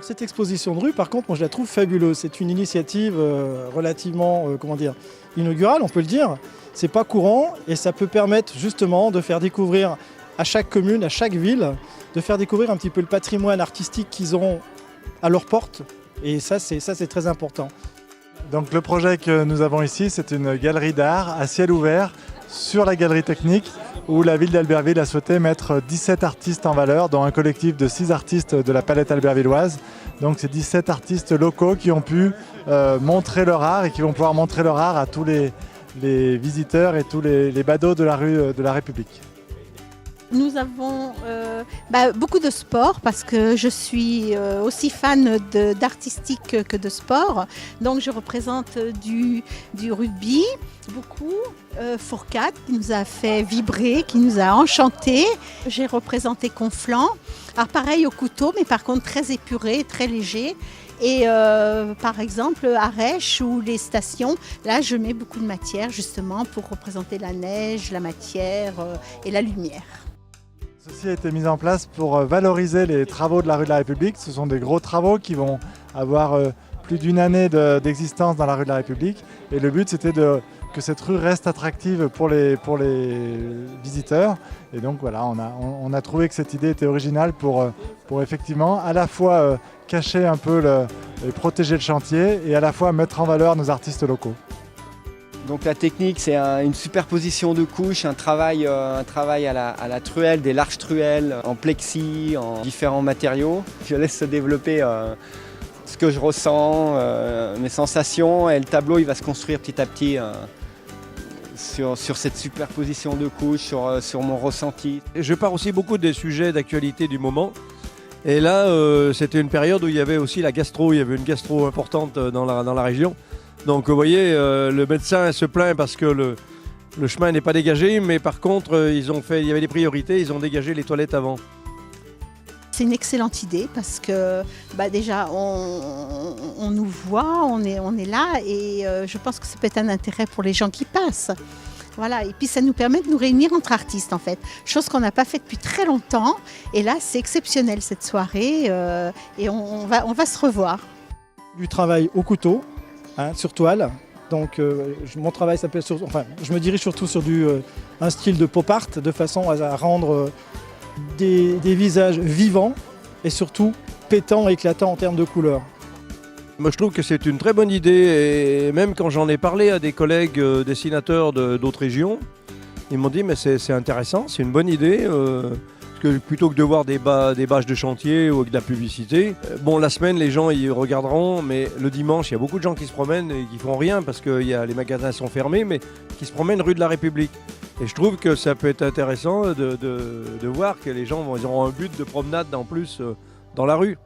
Cette exposition de rue, par contre, moi je la trouve fabuleuse. C'est une initiative relativement, inaugurale, on peut le dire. C'est pas courant et ça peut permettre justement de faire découvrir à chaque commune, à chaque ville, de faire découvrir un petit peu le patrimoine artistique qu'ils ont à leur porte. Et ça, c'est très important. Donc le projet que nous avons ici, c'est une galerie d'art à ciel ouvert sur la galerie technique où la ville d'Albertville a souhaité mettre 17 artistes en valeur, dont un collectif de 6 artistes de la palette albervilloise. Donc c'est 17 artistes locaux qui ont pu montrer leur art et qui vont pouvoir montrer leur art à tous les visiteurs et tous les badauds de la rue de la République. Nous avons beaucoup de sport parce que je suis aussi fan d'artistique que de sport. Donc je représente du rugby, beaucoup. Fourcade qui nous a fait vibrer, qui nous a enchantés. J'ai représenté Conflans. Alors pareil au couteau, mais par contre très épuré, très léger. Et par exemple à Rèche ou les stations, là je mets beaucoup de matière justement pour représenter la neige, la matière et la lumière. Ceci a été mis en place pour valoriser les travaux de la rue de la République. Ce sont des gros travaux qui vont avoir plus d'une année d'existence dans la rue de la République. Et le but, c'était que cette rue reste attractive pour les visiteurs. Et donc voilà, on a trouvé que cette idée était originale pour effectivement à la fois cacher un peu et protéger le chantier et à la fois mettre en valeur nos artistes locaux. Donc la technique, c'est une superposition de couches, un travail à la truelle, des larges truelles en plexi, en différents matériaux. Je laisse se développer ce que je ressens, mes sensations, et le tableau il va se construire petit à petit sur cette superposition de couches, sur mon ressenti. Je pars aussi beaucoup des sujets d'actualité du moment. Et là, c'était une période où il y avait aussi la gastro, il y avait une gastro importante dans la région. Donc vous voyez, le médecin se plaint parce que le chemin n'est pas dégagé, mais par contre, il y avait des priorités, ils ont dégagé les toilettes avant. C'est une excellente idée parce que déjà on nous voit, on est là et je pense que ça peut être un intérêt pour les gens qui passent. Voilà, et puis ça nous permet de nous réunir entre artistes en fait, chose qu'on n'a pas fait depuis très longtemps. Et là c'est exceptionnel cette soirée et on va se revoir. Du travail au couteau. Sur toile, donc mon travail s'appelle, je me dirige surtout sur un style de pop art de façon à rendre des visages vivants et surtout pétants, éclatants en termes de couleurs. Moi je trouve que c'est une très bonne idée et même quand j'en ai parlé à des collègues dessinateurs d'autres régions, ils m'ont dit mais c'est intéressant, c'est une bonne idée. Parce que plutôt que de voir des bâches de chantier ou de la publicité, bon la semaine les gens y regarderont, mais le dimanche il y a beaucoup de gens qui se promènent et qui font rien parce que les magasins sont fermés, mais qui se promènent rue de la République. Et je trouve que ça peut être intéressant de voir que les gens ils auront un but de promenade en plus dans la rue.